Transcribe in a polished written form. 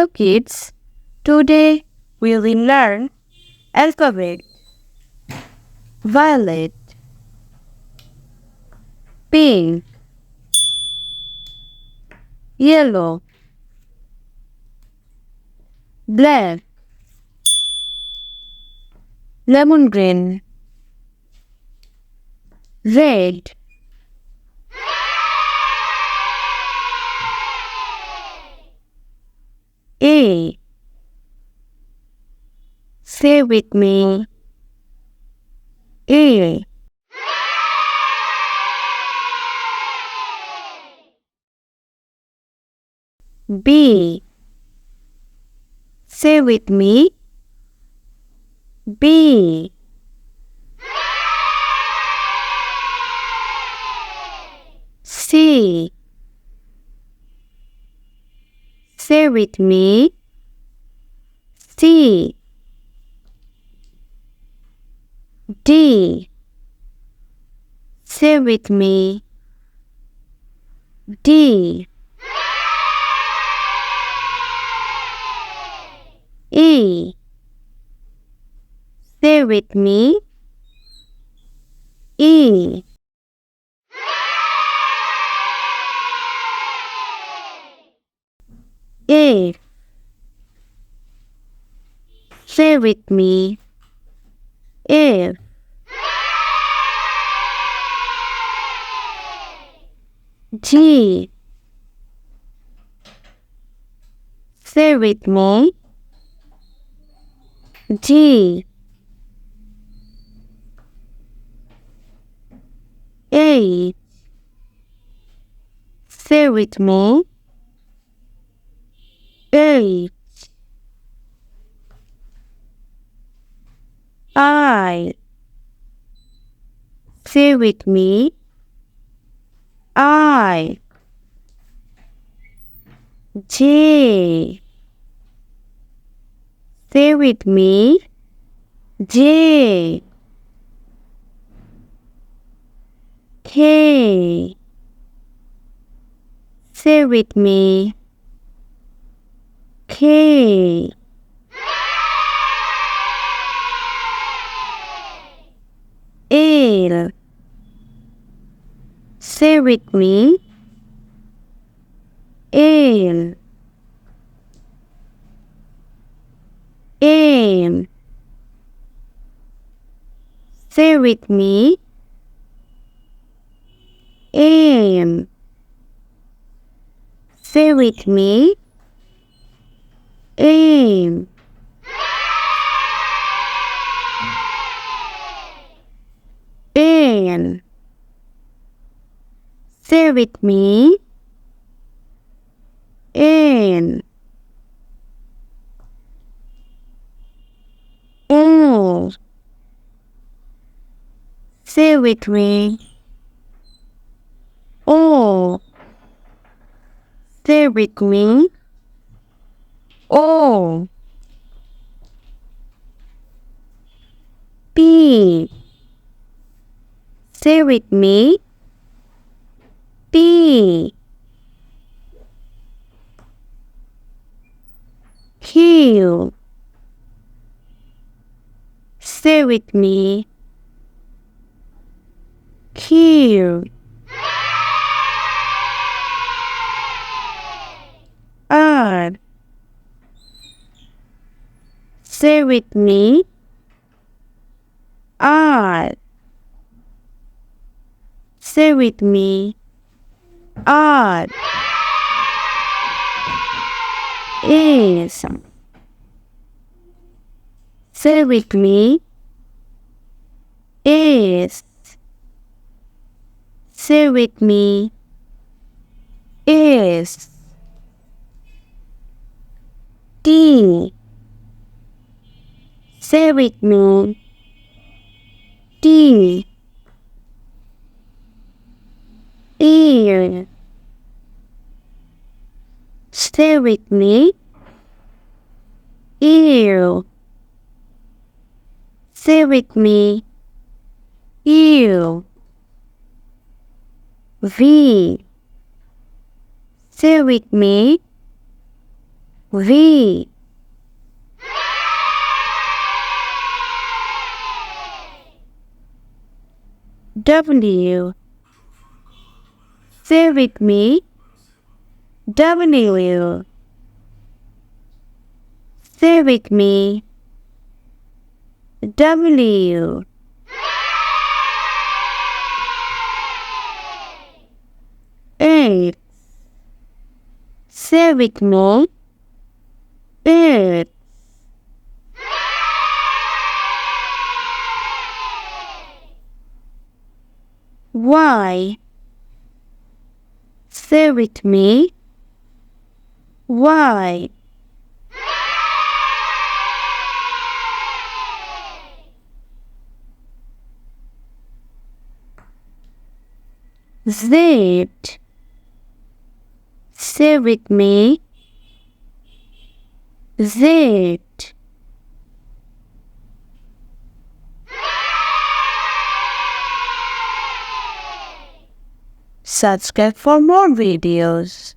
Hello kids, today we will learn alphabet. Violet, pink, yellow, black, lemon green, red, A. Say with me, A. B. Say with me, B. C. Say with me, C. D. Say with me, D. E. Say with me, E. F. Say with me, F. G. Say with me, G. H. Say with me, H. I. Say with me, I. J. Say with me, J. K. Say with me, K. L. Say with me, L. M. Say with me, M. Say with me, M. N. Say with me, N. O. Say with me, O. Say with me, O. P. Say with me, P. Q. Say with me, Q. R. Say with me, R. Say with me, R. S. Say with me, S. Say with me, S. T. Say with me, T. Ear. Say with me, ear. Say with me, ear. V. Say with me, V. W. Say with me. W. Say with me. W. X. Say with me. X. Y. Say with me. Y. Z. Say with me. Z. Subscribe for more videos.